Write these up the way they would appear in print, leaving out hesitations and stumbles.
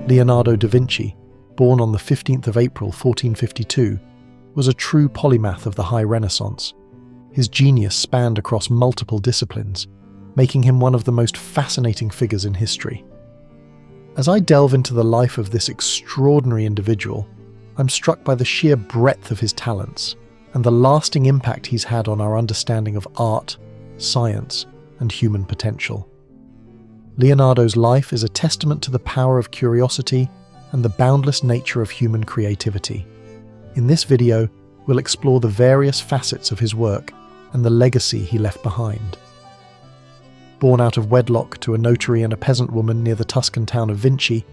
Leonardo da Vinci, born on the 15th of April 1452, was a true polymath of the High Renaissance. His genius spanned across multiple disciplines, making him one of the most fascinating figures in history. As I delve into the life of this extraordinary individual, I'm struck by the sheer breadth of his talents and the lasting impact he's had on our understanding of art, science, and human potential. Leonardo's life is a testament to the power of curiosity and the boundless nature of human creativity. In this video, we'll explore the various facets of his work and the legacy he left behind. Born out of wedlock to a notary and a peasant woman near the Tuscan town of Vinci,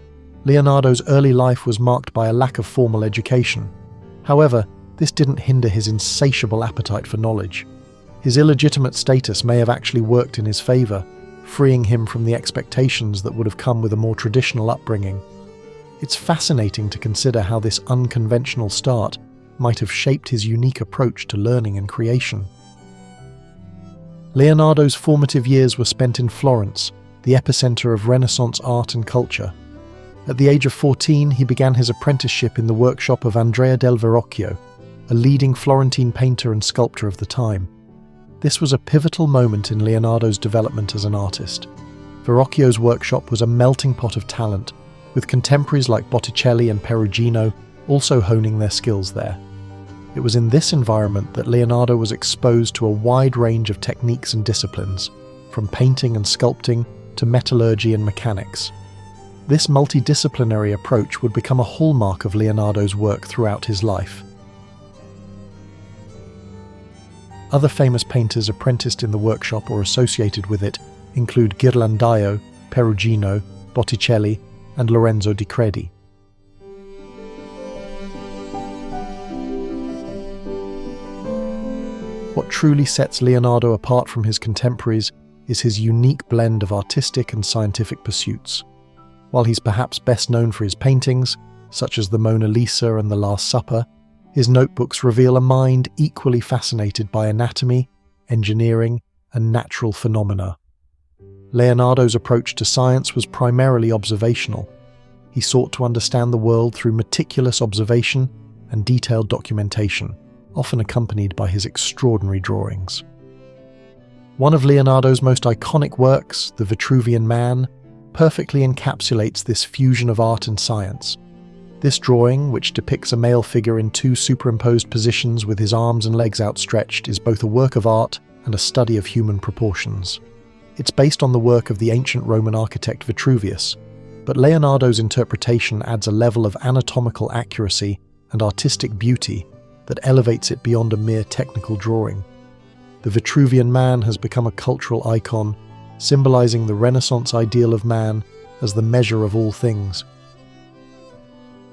Leonardo's early life was marked by a lack of formal education. However, this didn't hinder his insatiable appetite for knowledge. His illegitimate status may have actually worked in his favor, freeing him from the expectations that would have come with a more traditional upbringing. It's fascinating to consider how this unconventional start might have shaped his unique approach to learning and creation. Leonardo's formative years were spent in Florence, the epicenter of Renaissance art and culture. At the age of 14, he began his apprenticeship in the workshop of Andrea del Verrocchio, a leading Florentine painter and sculptor of the time. This was a pivotal moment in Leonardo's development as an artist. Verrocchio's workshop was a melting pot of talent, with contemporaries like Botticelli and Perugino also honing their skills there. It was in this environment that Leonardo was exposed to a wide range of techniques and disciplines, from painting and sculpting to metallurgy and mechanics. This multidisciplinary approach would become a hallmark of Leonardo's work throughout his life. Other famous painters apprenticed in the workshop or associated with it include Ghirlandaio, Perugino, Botticelli, and Lorenzo di Credi. What truly sets Leonardo apart from his contemporaries is his unique blend of artistic and scientific pursuits. While he's perhaps best known for his paintings, such as the Mona Lisa and the Last Supper, his notebooks reveal a mind equally fascinated by anatomy, engineering, and natural phenomena. Leonardo's approach to science was primarily observational. He sought to understand the world through meticulous observation and detailed documentation, often accompanied by his extraordinary drawings. One of Leonardo's most iconic works, The Vitruvian Man, perfectly encapsulates this fusion of art and science. This drawing, which depicts a male figure in two superimposed positions with his arms and legs outstretched, is both a work of art and a study of human proportions. It's based on the work of the ancient Roman architect Vitruvius, but Leonardo's interpretation adds a level of anatomical accuracy and artistic beauty that elevates it beyond a mere technical drawing. The Vitruvian Man has become a cultural icon, symbolizing the Renaissance ideal of man as the measure of all things.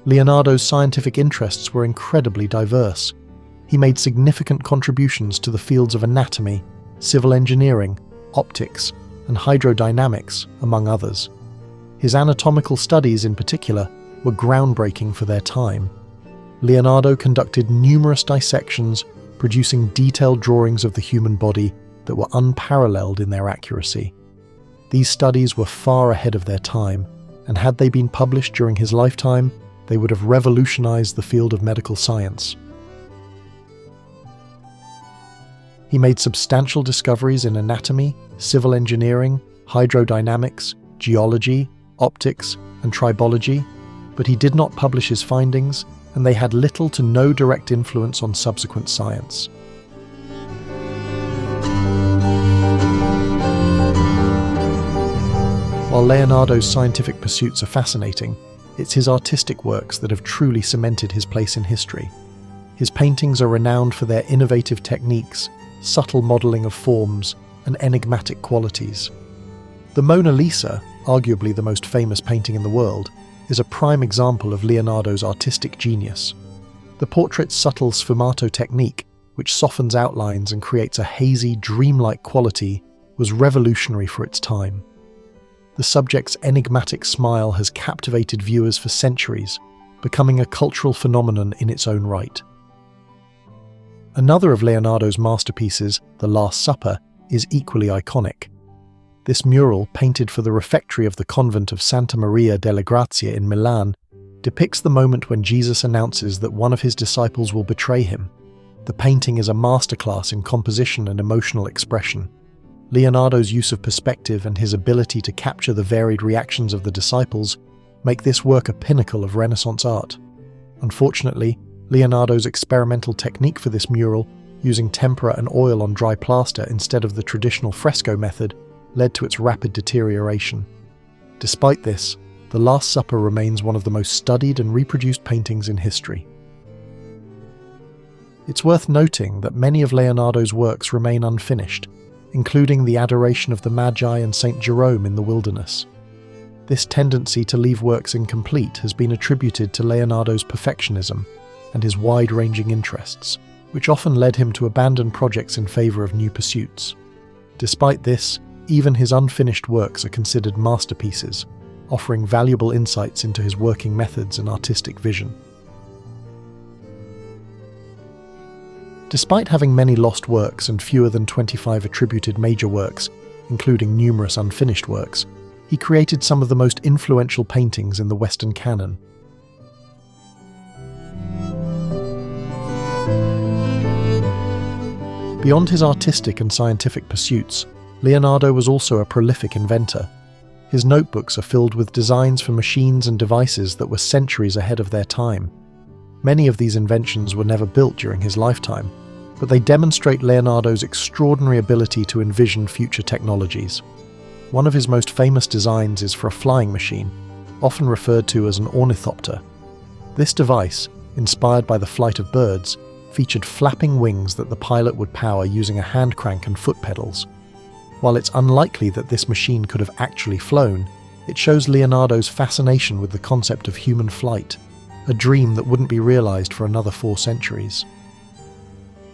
Leonardo's scientific interests were incredibly diverse. He made significant contributions to the fields of anatomy, civil engineering, optics, and hydrodynamics, among others. His anatomical studies, in particular, were groundbreaking for their time. Leonardo conducted numerous dissections, producing detailed drawings of the human body that were unparalleled in their accuracy. These studies were far ahead of their time, and had they been published during his lifetime, they would have revolutionized the field of medical science. He made substantial discoveries in anatomy, civil engineering, hydrodynamics, geology, optics, and tribology, but he did not publish his findings, and they had little to no direct influence on subsequent science. While Leonardo's scientific pursuits are fascinating, it's his artistic works that have truly cemented his place in history. His paintings are renowned for their innovative techniques, subtle modeling of forms, and enigmatic qualities. The Mona Lisa, arguably the most famous painting in the world, is a prime example of Leonardo's artistic genius. The portrait's subtle sfumato technique, which softens outlines and creates a hazy, dreamlike quality, was revolutionary for its time. The subject's enigmatic smile has captivated viewers for centuries, becoming a cultural phenomenon in its own right. Another of Leonardo's masterpieces, The Last Supper, is equally iconic. This mural, painted for the refectory of the convent of Santa Maria delle Grazie in Milan, depicts the moment when Jesus announces that one of his disciples will betray him. The painting is a masterclass in composition and emotional expression. Leonardo's use of perspective and his ability to capture the varied reactions of the disciples make this work a pinnacle of Renaissance art. Unfortunately, Leonardo's experimental technique for this mural, using tempera and oil on dry plaster instead of the traditional fresco method, led to its rapid deterioration. Despite this, The Last Supper remains one of the most studied and reproduced paintings in history. It's worth noting that many of Leonardo's works remain unfinished, including the Adoration of the Magi and St. Jerome in the Wilderness. This tendency to leave works incomplete has been attributed to Leonardo's perfectionism and his wide-ranging interests, which often led him to abandon projects in favour of new pursuits. Despite this, even his unfinished works are considered masterpieces, offering valuable insights into his working methods and artistic vision. Despite having many lost works and fewer than 25 attributed major works, including numerous unfinished works, he created some of the most influential paintings in the Western canon. Beyond his artistic and scientific pursuits, Leonardo was also a prolific inventor. His notebooks are filled with designs for machines and devices that were centuries ahead of their time. Many of these inventions were never built during his lifetime, but they demonstrate Leonardo's extraordinary ability to envision future technologies. One of his most famous designs is for a flying machine, often referred to as an ornithopter. This device, inspired by the flight of birds, featured flapping wings that the pilot would power using a hand crank and foot pedals. While it's unlikely that this machine could have actually flown, it shows Leonardo's fascination with the concept of human flight, a dream that wouldn't be realized for another 4 centuries.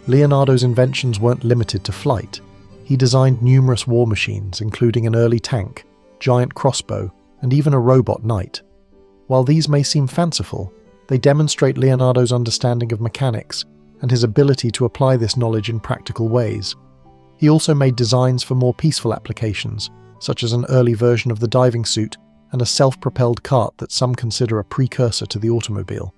Leonardo's inventions weren't limited to flight. He designed numerous war machines, including an early tank, giant crossbow, and even a robot knight. While these may seem fanciful, they demonstrate Leonardo's understanding of mechanics and his ability to apply this knowledge in practical ways. He also made designs for more peaceful applications, such as an early version of the diving suit and a self-propelled cart that some consider a precursor to the automobile.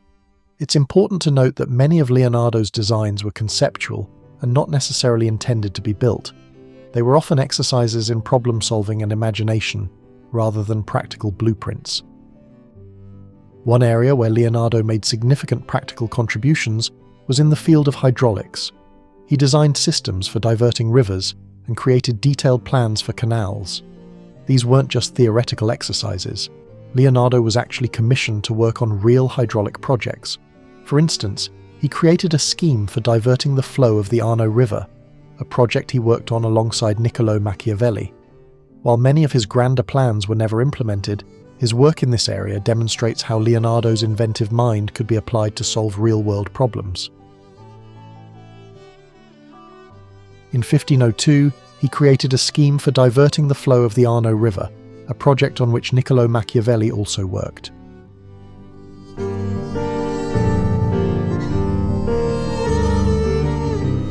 It's important to note that many of Leonardo's designs were conceptual and not necessarily intended to be built. They were often exercises in problem-solving and imagination, rather than practical blueprints. One area where Leonardo made significant practical contributions was in the field of hydraulics. He designed systems for diverting rivers and created detailed plans for canals. These weren't just theoretical exercises. Leonardo was actually commissioned to work on real hydraulic projects. For instance, he created a scheme for diverting the flow of the Arno River, a project he worked on alongside Niccolò Machiavelli. While many of his grander plans were never implemented, his work in this area demonstrates how Leonardo's inventive mind could be applied to solve real-world problems. In 1502, he created a scheme for diverting the flow of the Arno River, a project on which Niccolò Machiavelli also worked.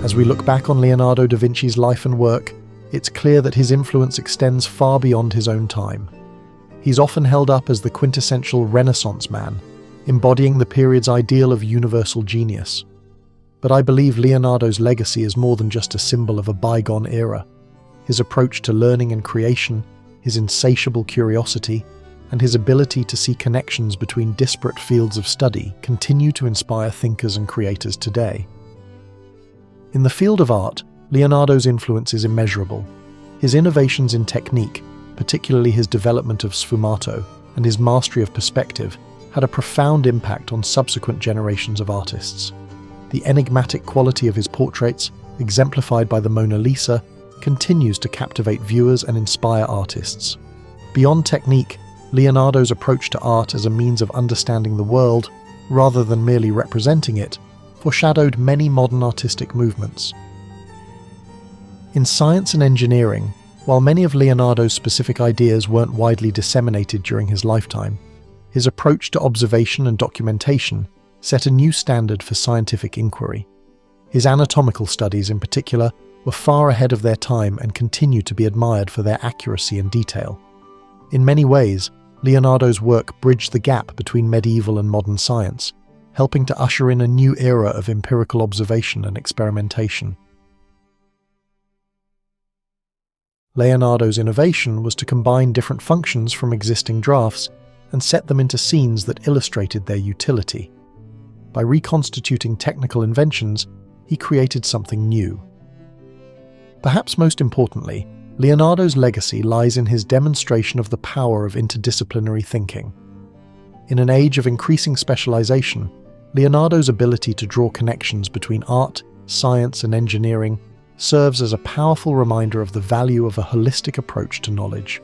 As we look back on Leonardo da Vinci's life and work, it's clear that his influence extends far beyond his own time. He's often held up as the quintessential Renaissance man, embodying the period's ideal of universal genius. But I believe Leonardo's legacy is more than just a symbol of a bygone era. His approach to learning and creation, his insatiable curiosity, and his ability to see connections between disparate fields of study continue to inspire thinkers and creators today. In the field of art, Leonardo's influence is immeasurable. His innovations in technique, particularly his development of sfumato and his mastery of perspective, had a profound impact on subsequent generations of artists. The enigmatic quality of his portraits, exemplified by the Mona Lisa, continues to captivate viewers and inspire artists. Beyond technique, Leonardo's approach to art as a means of understanding the world, rather than merely representing it, foreshadowed many modern artistic movements. In science and engineering, while many of Leonardo's specific ideas weren't widely disseminated during his lifetime, his approach to observation and documentation set a new standard for scientific inquiry. His anatomical studies, in particular, were far ahead of their time and continue to be admired for their accuracy and detail. In many ways, Leonardo's work bridged the gap between medieval and modern science, helping to usher in a new era of empirical observation and experimentation. Leonardo's innovation was to combine different functions from existing drafts and set them into scenes that illustrated their utility. By reconstituting technical inventions, he created something new. Perhaps most importantly, Leonardo's legacy lies in his demonstration of the power of interdisciplinary thinking. In an age of increasing specialization, Leonardo's ability to draw connections between art, science, and engineering serves as a powerful reminder of the value of a holistic approach to knowledge.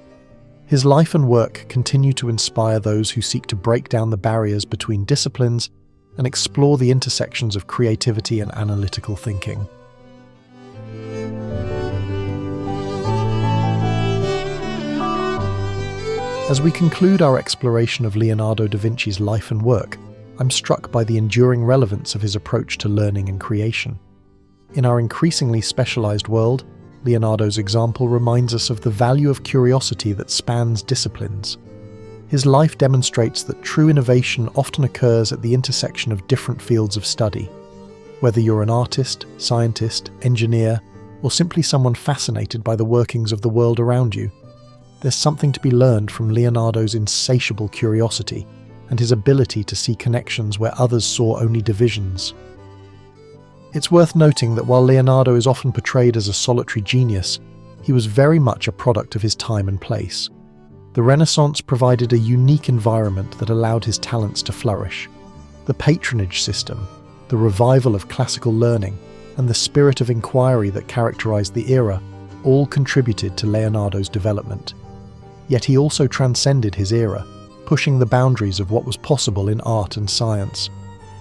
His life and work continue to inspire those who seek to break down the barriers between disciplines and explore the intersections of creativity and analytical thinking. As we conclude our exploration of Leonardo da Vinci's life and work, I'm struck by the enduring relevance of his approach to learning and creation. In our increasingly specialized world, Leonardo's example reminds us of the value of curiosity that spans disciplines. His life demonstrates that true innovation often occurs at the intersection of different fields of study. Whether you're an artist, scientist, engineer, or simply someone fascinated by the workings of the world around you, there's something to be learned from Leonardo's insatiable curiosity and his ability to see connections where others saw only divisions. It's worth noting that while Leonardo is often portrayed as a solitary genius, he was very much a product of his time and place. The Renaissance provided a unique environment that allowed his talents to flourish. The patronage system, the revival of classical learning, and the spirit of inquiry that characterized the era all contributed to Leonardo's development. Yet he also transcended his era, pushing the boundaries of what was possible in art and science.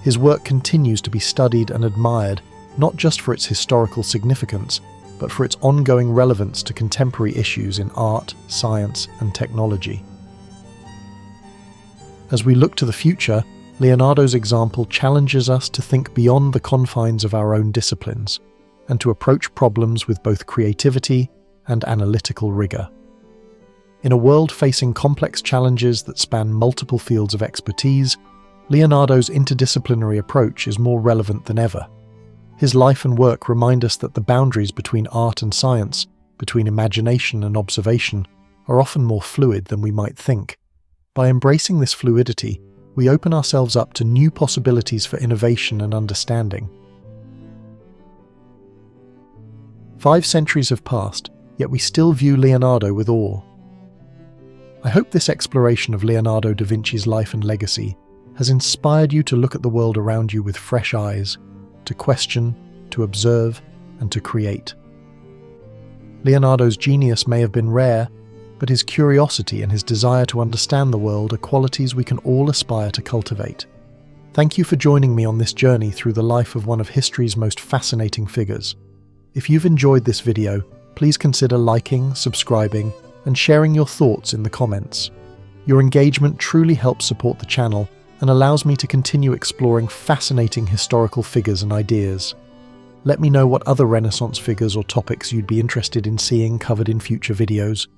His work continues to be studied and admired, not just for its historical significance, but for its ongoing relevance to contemporary issues in art, science, and technology. As we look to the future, Leonardo's example challenges us to think beyond the confines of our own disciplines, and to approach problems with both creativity and analytical rigor. In a world facing complex challenges that span multiple fields of expertise, Leonardo's interdisciplinary approach is more relevant than ever. His life and work remind us that the boundaries between art and science, between imagination and observation, are often more fluid than we might think. By embracing this fluidity, we open ourselves up to new possibilities for innovation and understanding. 5 centuries have passed, yet we still view Leonardo with awe. I hope this exploration of Leonardo da Vinci's life and legacy has inspired you to look at the world around you with fresh eyes, to question, to observe, and to create. Leonardo's genius may have been rare, but his curiosity and his desire to understand the world are qualities we can all aspire to cultivate. Thank you for joining me on this journey through the life of one of history's most fascinating figures. If you've enjoyed this video, please consider liking, subscribing, and sharing your thoughts in the comments. Your engagement truly helps support the channel and allows me to continue exploring fascinating historical figures and ideas. Let me know what other Renaissance figures or topics you'd be interested in seeing covered in future videos.